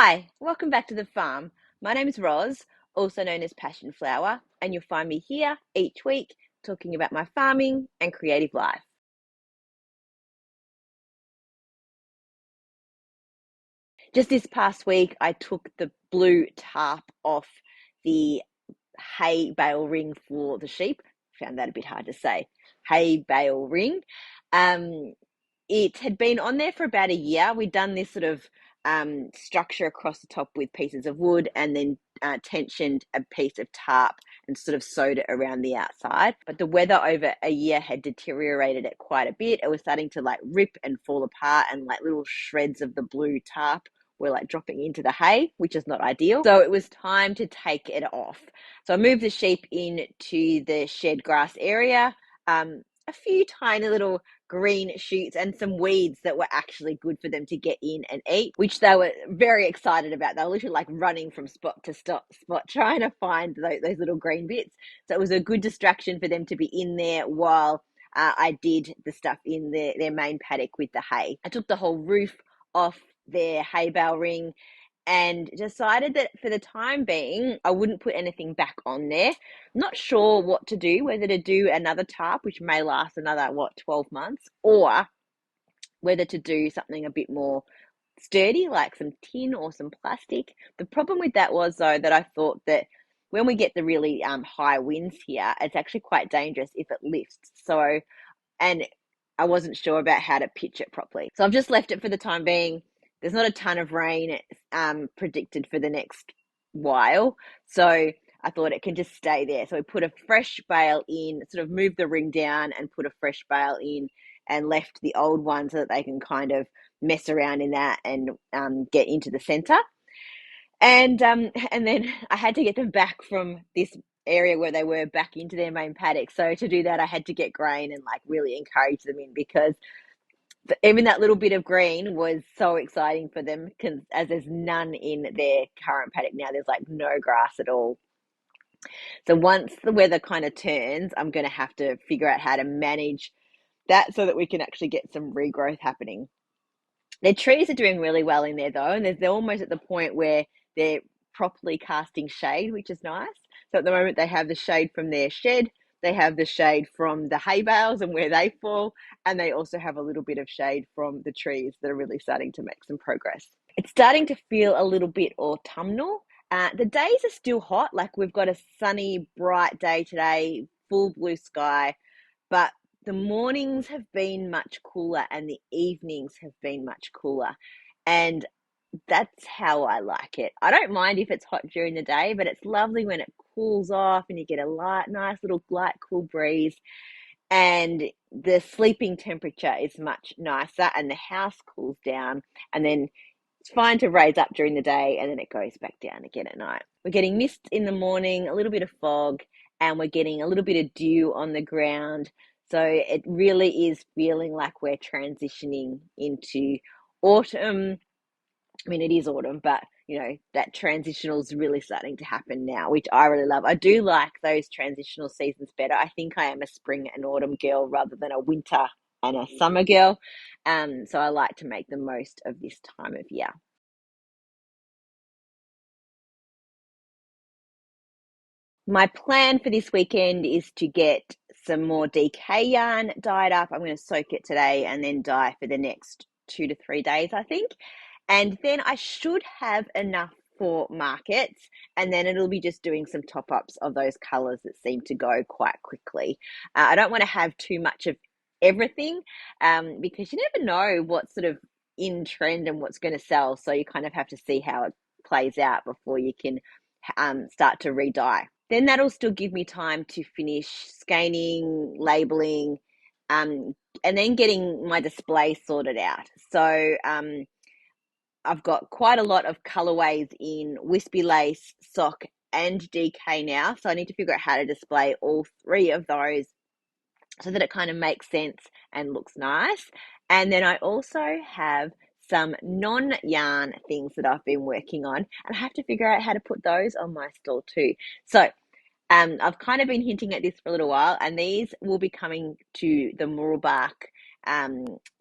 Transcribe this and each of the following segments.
Hi, welcome back to the farm. My name is Roz, also known as Passion Flower, and you'll find me here each week talking about my farming and creative life. Just this past week, I took the blue tarp off the hay bale ring for the sheep. Found that a bit hard to say. Hay bale ring. Um, it had been on there for about a year. We'd done this sort of structure across the top with pieces of wood and then tensioned a piece of tarp and sort of sewed it around the outside. But the weather over a year had deteriorated it quite a bit. It was starting to like rip and fall apart, and like little shreds of the blue tarp were like dropping into the hay, which is not ideal. So it was time to take it off. So I moved the sheep into the shed grass area. A few tiny little green shoots and some weeds that were actually good for them to get in and eat, which they were very excited about. They were literally like running from spot to spot trying to find those little green bits. So it was a good distraction for them to be in there while I did the stuff in their main paddock with the hay. I took the whole roof off their hay bale ring and decided that for the time being, I wouldn't put anything back on there. I'm not sure what to do, whether to do another tarp, which may last another, 12 months, or whether to do something a bit more sturdy, like some tin or some plastic. The problem with that was, though, that I thought that when we get the really high winds here, it's actually quite dangerous if it lifts. So, and I wasn't sure about how to pitch it properly. So I've just left it for the time being. There's not a ton of rain predicted for the next while. So I thought it can just stay there. So we put a fresh bale in, sort of moved the ring down and put a fresh bale in and left the old one so that they can kind of mess around in that and get into the center. And then I had to get them back from this area where they were back into their main paddock. So to do that, I had to get grain and like really encourage them in, because even that little bit of green was so exciting for them, as there's none in their current paddock now. There's like no grass at all. So once the weather kind of turns, I'm going to have to figure out how to manage that so that we can actually get some regrowth happening. Their trees are doing really well in there though, and they're almost at the point where they're properly casting shade, which is nice. So at the moment they have the shade from their shed, they have the shade from the hay bales and where they fall, and they also have a little bit of shade from the trees that are really starting to make some progress. It's starting to feel a little bit autumnal. The days are still hot, like we've got a sunny, bright day today, full blue sky, but the mornings have been much cooler and the evenings have been much cooler. And that's how I like it. I don't mind if it's hot during the day, but it's lovely when it cools off and you get a nice little light, cool breeze. And the sleeping temperature is much nicer and the house cools down. And then it's fine to raise up during the day and then it goes back down again at night. We're getting mist in the morning, a little bit of fog, and we're getting a little bit of dew on the ground. So it really is feeling like we're transitioning into autumn. I mean, it is autumn, but that transitional is really starting to happen now, which I really love. I do like those transitional seasons better. I think I am a spring and autumn girl rather than a winter and a summer girl. So I like to make the most of this time of year. My plan for this weekend is to get some more DK yarn dyed up. I'm going to soak it today and then dye for the next 2 to 3 days, I think. And then I should have enough for markets, and then it'll be just doing some top ups of those colors that seem to go quite quickly. I don't want to have too much of everything, because you never know what's sort of in trend and what's going to sell. So you kind of have to see how it plays out before you can start to re-dye. Then that'll still give me time to finish scanning, labeling, and then getting my display sorted out. So I've got quite a lot of colorways in Wispy lace, sock, and DK now. So I need to figure out how to display all three of those so that it kind of makes sense and looks nice. And then I also have some non-yarn things that I've been working on, and I have to figure out how to put those on my stall too. So I've kind of been hinting at this for a little while, and these will be coming to the Mooroolbark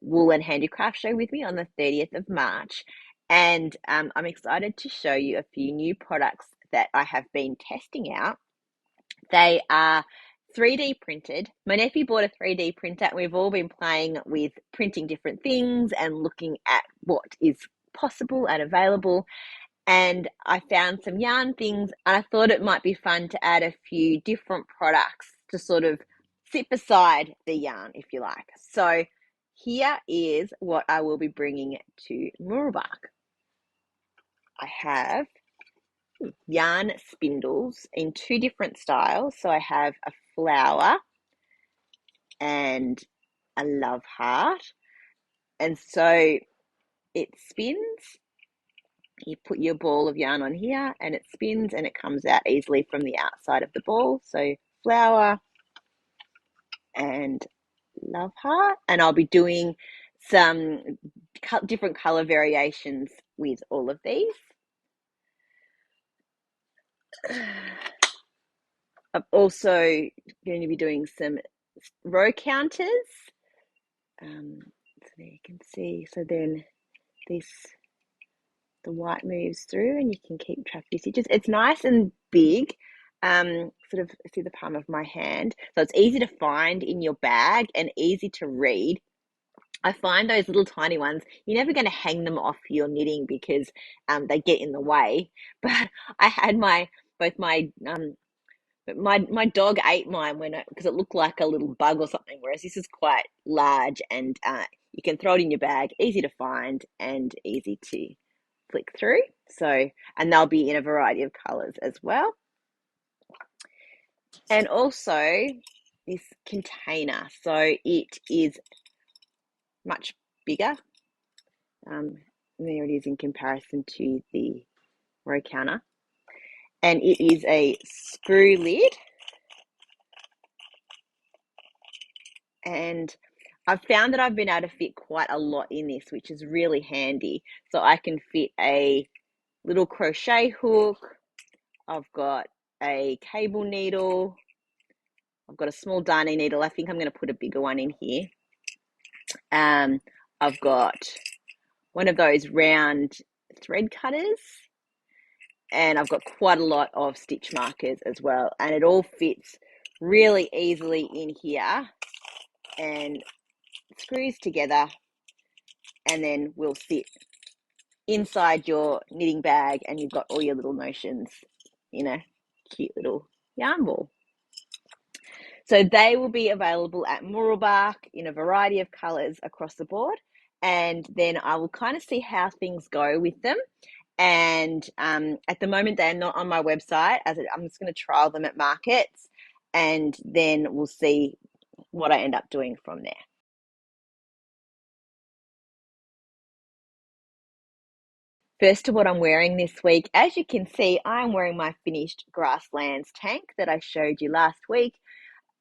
Wool and Handicraft Show with me on the 30th of March. And I'm excited to show you a few new products that I have been testing out. They are 3D printed. My nephew bought a 3D printer, and we've all been playing with printing different things and looking at what is possible and available. And I found some yarn things, and I thought it might be fun to add a few different products to sort of sit beside the yarn, if you like. So here is what I will be bringing to Mooroolbark. I have yarn spindles in two different styles. So I have a flower and a love heart. And so it spins. You put your ball of yarn on here and it spins and it comes out easily from the outside of the ball. So flower and love heart. And I'll be doing some different color variations with all of these. I'm also going to be doing some row counters. So there you can see. So then the white moves through and you can keep track of your stitches. It's nice and big. Sort of see the palm of my hand. So it's easy to find in your bag and easy to read. I find those little tiny ones, you're never going to hang them off your knitting because they get in the way. But I had both my but my dog ate mine because it looked like a little bug or something, whereas this is quite large and you can throw it in your bag, easy to find and easy to flick through. So, and they'll be in a variety of colours as well. And also this container. So it is much bigger. There it is in comparison to the row counter. And it is a screw lid. And I've found that I've been able to fit quite a lot in this, which is really handy. So I can fit a little crochet hook. I've got a cable needle. I've got a small darning needle. I think I'm going to put a bigger one in here. I've got one of those round thread cutters. And I've got quite a lot of stitch markers as well. And it all fits really easily in here and screws together, and then will sit inside your knitting bag and you've got all your little notions in a cute little yarn ball. So they will be available at Mooroolbark in a variety of colours across the board, and then I will kind of see how things go with them. And at the moment they're not on my website, as I'm just going to trial them at markets, and then we'll see what I end up doing from there. First to what I'm wearing this week. As you can see, I'm wearing my finished Grasslands tank that I showed you last week.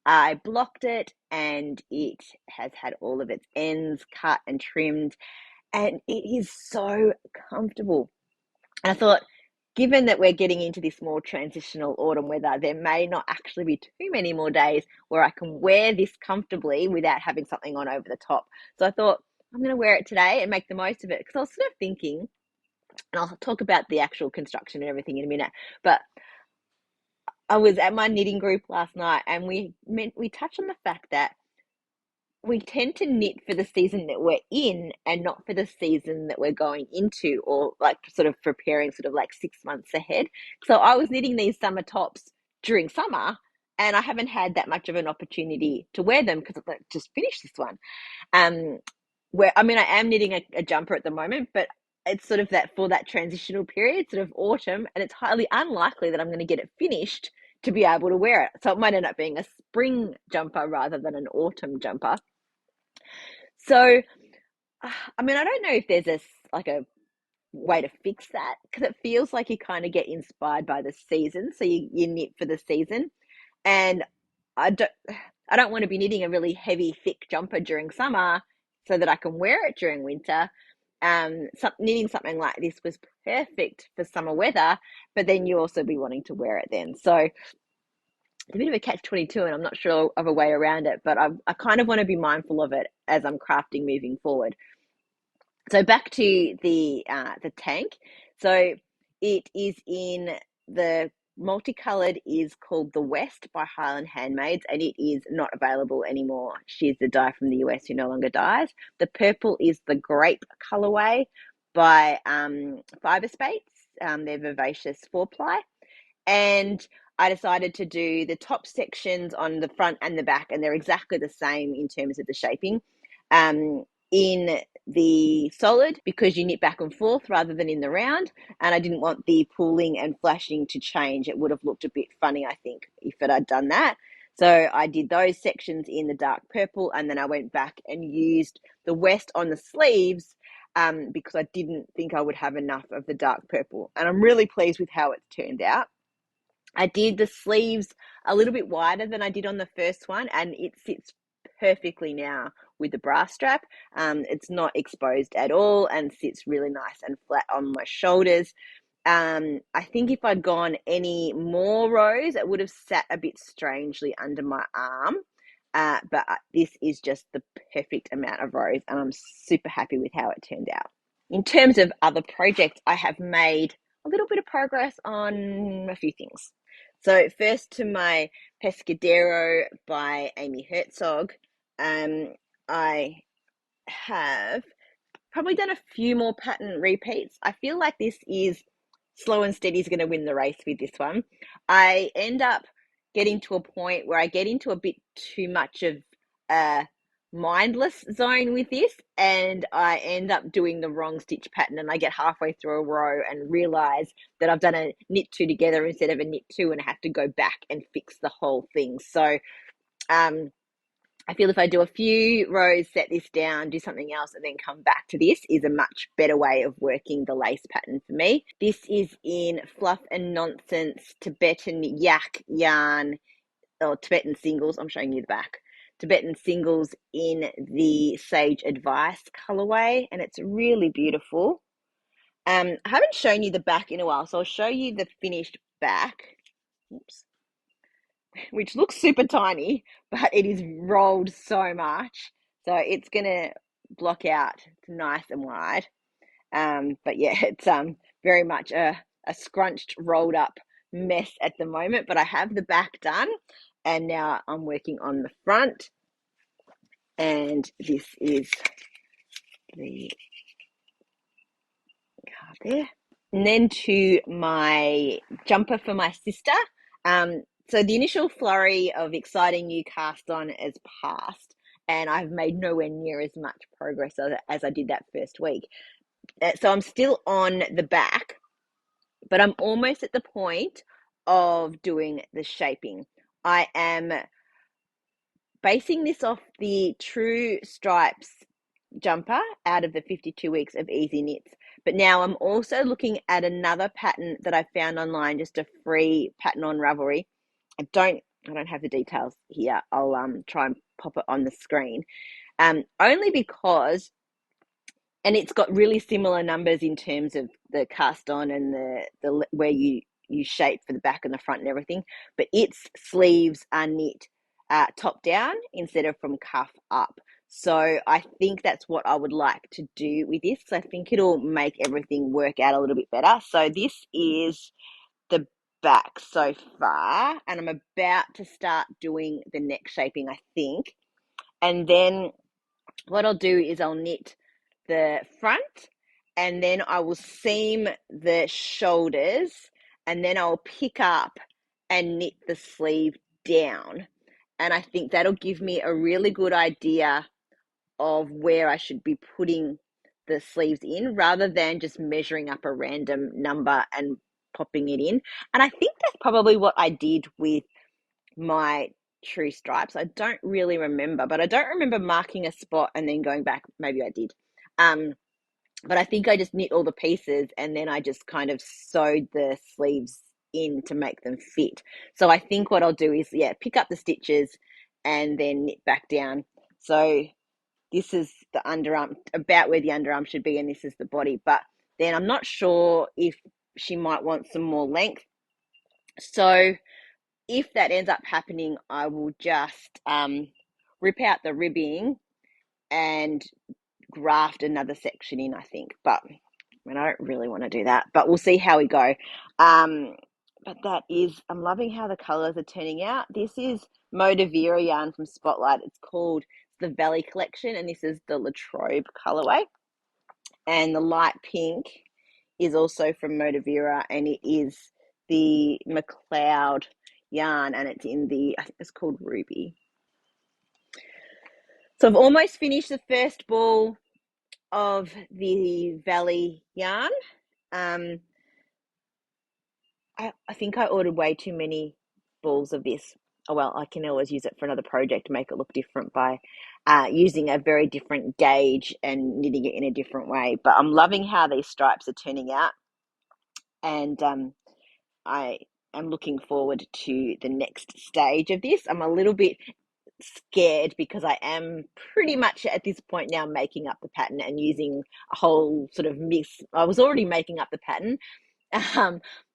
I blocked it and it has had all of its ends cut and trimmed, and it is so comfortable. And I thought, given that we're getting into this more transitional autumn weather, there may not actually be too many more days where I can wear this comfortably without having something on over the top. So I thought, I'm going to wear it today and make the most of it, because I was sort of thinking, and I'll talk about the actual construction and everything in a minute, but I was at my knitting group last night and we touched on the fact that we tend to knit for the season that we're in and not for the season that we're going into, or like sort of preparing sort of like 6 months ahead. So I was knitting these summer tops during summer and I haven't had that much of an opportunity to wear them because I just finished this one. Where I mean, I am knitting a jumper at the moment, but it's sort of that for that transitional period, sort of autumn, and it's highly unlikely that I'm going to get it finished to be able to wear it. So it might end up being a spring jumper rather than an autumn jumper. So, I mean, I don't know if there's a way to fix that, because it feels like you kind of get inspired by the season. So you knit for the season, and I don't want to be knitting a really heavy, thick jumper during summer so that I can wear it during winter. Knitting something like this was perfect for summer weather, but then you also be wanting to wear it then. So it's a bit of a catch-22, and I'm not sure of a way around it, but I kind of want to be mindful of it as I'm crafting moving forward. So back to the tank. So it is in the multicolored is called the West by Highland Handmaids, and it is not available anymore. She's the dye from the US who no longer dyes. The purple is the grape colorway by Fiber Space. They're Vivacious 4-ply. And I decided to do the top sections on the front and the back, and they're exactly the same in terms of the shaping. In the solid, because you knit back and forth rather than in the round, and I didn't want the pooling and flashing to change. It would have looked a bit funny, I think, if it had done that. So I did those sections in the dark purple, and then I went back and used the West on the sleeves because I didn't think I would have enough of the dark purple. And I'm really pleased with how it's turned out. I did the sleeves a little bit wider than I did on the first one, and it sits perfectly now with the bra strap. It's not exposed at all and sits really nice and flat on my shoulders. I think if I'd gone any more rows, it would have sat a bit strangely under my arm. But this is just the perfect amount of rows, and I'm super happy with how it turned out. In terms of other projects, I have made a little bit of progress on a few things. So first to my Pescadero by Amy Herzog. I have probably done a few more pattern repeats. I feel like this is slow and steady is going to win the race with this one. I end up getting to a point where I get into a bit too much of a mindless zone with this, and I end up doing the wrong stitch pattern, and I get halfway through a row and realize that I've done a knit two together instead of a knit two, and I have to go back and fix the whole thing. So I feel if I do a few rows, set this down, do something else, and then come back to this is a much better way of working the lace pattern for me. This is in Fluff and Nonsense Tibetan Yak yarn, or Tibetan singles. I'm showing you the back. Tibetan singles in the Sage Advice colorway, and it's really beautiful. I haven't shown you the back in a while, so I'll show you the finished back. Oops. Which looks super tiny, but it is rolled so much. So it's going to block out. It's nice and wide. But yeah, it's very much a scrunched, rolled up mess at the moment. But I have the back done, and now I'm working on the front. And this is the card there. And then to my jumper for my sister. So the initial flurry of exciting new cast on has passed, and I've made nowhere near as much progress as I did that first week. So I'm still on the back, but I'm almost at the point of doing the shaping. I am basing this off the True Stripes jumper out of the 52 weeks of easy knits, but now I'm also looking at another pattern that I found online, just a free pattern on Ravelry. I don't have the details here. I'll try and pop it on the screen, only because, and it's got really similar numbers in terms of the cast on and the where you shape for the back and the front and everything, but its sleeves are knit top down instead of from cuff up. So I think that's what I would like to do with this. I think it'll make everything work out a little bit better. So this is the back so far, and I'm about to start doing the neck shaping, I think. And then what I'll do is I'll knit the front, and then I will seam the shoulders, and then I'll pick up and knit the sleeve down. And I think that'll give me a really good idea of where I should be putting the sleeves in, rather than just measuring up a random number and popping it in. And I think that's probably what I did with my True Stripes. I don't really remember, but I don't remember marking a spot and then going back. Maybe I did. But I think I just knit all the pieces, and then I just kind of sewed the sleeves in to make them fit. So I think what I'll do is, yeah, pick up the stitches and then knit back down. So this is the underarm, about where the underarm should be, and this is the body. But then I'm not sure if she might want some more length. So if that ends up happening, I will just rip out the ribbing and graft another section in, I think, but I mean, I don't really want to do that, but we'll see how we go. But that is, I'm loving how the colors are turning out. This is Vera yarn from Spotlight. It's called the Valley Collection, and this is the Latrobe colorway. And the light pink is also from Vera, and it is the Macleod yarn, and it's in the, I think it's called Ruby. So I've almost finished the first ball of the Valley yarn. I think I ordered way too many balls of this. Oh, well, I can always use it for another project to make it look different by using a very different gauge and knitting it in a different way. But I'm loving how these stripes are turning out. And I am looking forward to the next stage of this. I'm a little bit scared because I am pretty much at this point now making up the pattern and using a whole sort of mix. I was already making up the pattern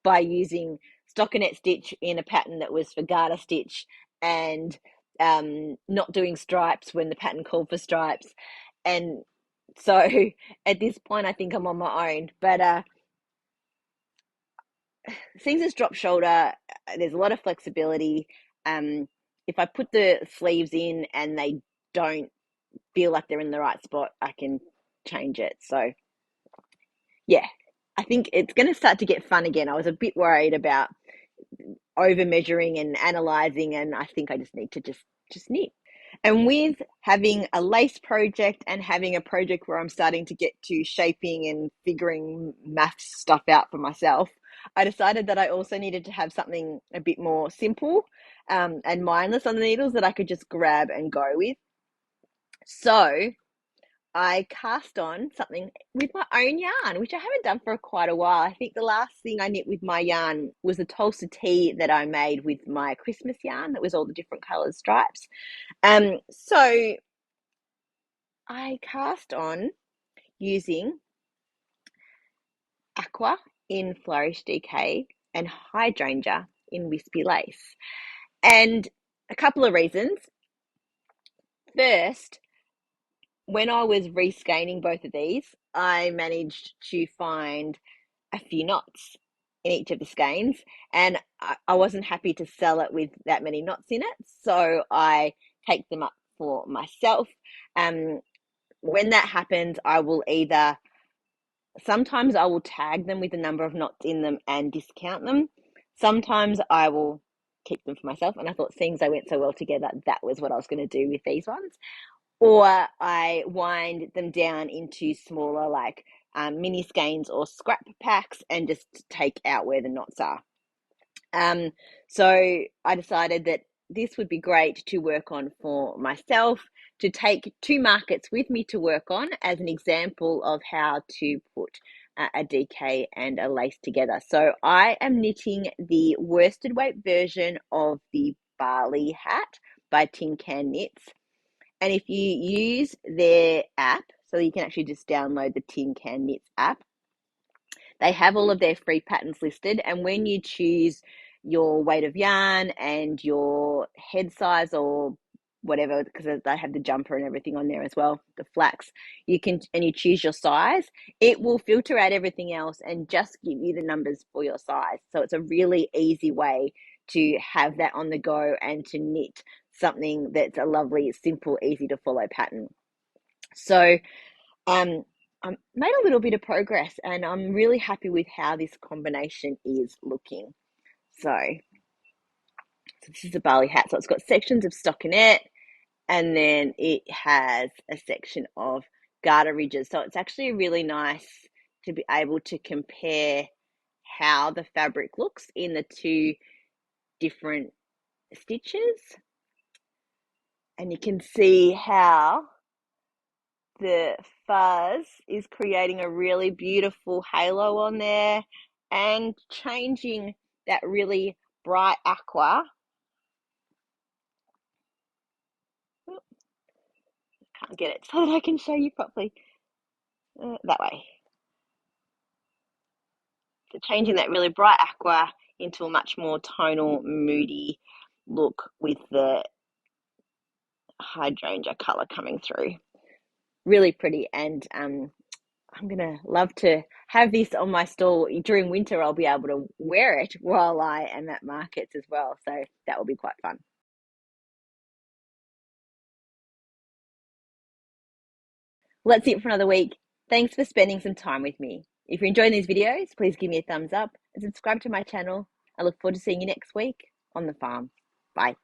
by using stockinette stitch in a pattern that was for garter stitch, and not doing stripes when the pattern called for stripes. And so at this point, I think I'm on my own. But things as drop shoulder, there's a lot of flexibility. If I put the sleeves in and they don't feel like they're in the right spot, I can change it. So yeah, I think it's going to start to get fun again. I was a bit worried about over measuring and analyzing, and I think I just need to just knit. And with having a lace project and having a project where I'm starting to get to shaping and figuring math stuff out for myself, I decided that I also needed to have something a bit more simple and mindless on the needles that I could just grab and go with. So I cast on something with my own yarn, which I haven't done for quite a while. I think the last thing I knit with my yarn was a Tulsa tee that I made with my Christmas yarn that was all the different coloured stripes. So I cast on using Aqua in Flourish DK and Hydrangea in Wispy lace. And a couple of reasons. First, when I was rescanning both of these, I managed to find a few knots in each of the skeins, and I wasn't happy to sell it with that many knots in it, so I take them up for myself. When that happens, I will either, sometimes I will tag them with the number of knots in them and discount them. Sometimes I will keep them for myself, and I thought seeing they went so well together, that was what I was going to do with these ones. Or I wind them down into smaller, like mini skeins or scrap packs, and just take out where the knots are. So I decided that this would be great to work on for myself, to take two markets with me to work on as an example of how to put a DK and a lace together. So I am knitting the worsted weight version of the Barley hat by Tin Can Knits. And if you use their app, so you can actually just download the Tin Can Knits app, they have all of their free patterns listed. And when you choose your weight of yarn and your head size or whatever, because they have the jumper and everything on there as well, the flax, you can, and you choose your size, it will filter out everything else and just give you the numbers for your size. So it's a really easy way to have that on the go and to knit something that's a lovely, simple, easy to follow pattern. So I made a little bit of progress, and I'm really happy with how this combination is looking. So this is a Barley hat. So it's got sections of stockinette, and then it has a section of garter ridges. So it's actually really nice to be able to compare how the fabric looks in the two different stitches. And you can see how the fuzz is creating a really beautiful halo on there and changing that really bright aqua. Can't get it so that I can show you properly. That way. So changing that really bright aqua into a much more tonal, moody look with the hydrangea colour coming through. really pretty. And I'm gonna love to have this on my stall during winter. I'll be able to wear it while I am at markets as well. So that will be quite fun. Well, that's it for another week. Thanks for spending some time with me. If you're enjoying these videos, please give me a thumbs up and subscribe to my channel. I look forward to seeing you next week on the farm. Bye.